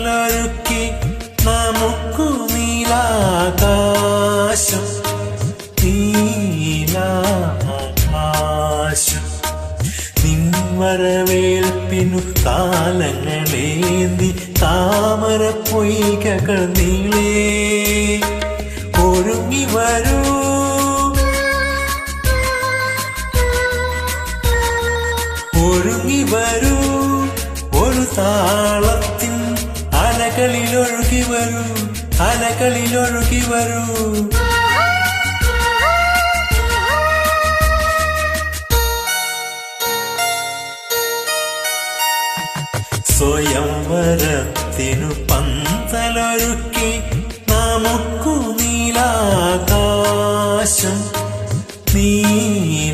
പന്തലൊരുക്കി നമുക്കു നീലാകാശം നീലാകാശം നിൻവരവേൽപ്പിനു താലങ്ങളേന്തി താമര പൊയ്കകൾ നീളേ ഒരുങ്ങി വരൂ ഒരുങ്ങി വരൂ ഒരു താളത്തിൻ അലകളിലൊഴുകി വരൂ അലകളിലൊഴുകി വരൂ സ്വയംവരത്തിനു പന്തലൊരുക്കി നമുക്കു നീലാകാശം നീലാകാശം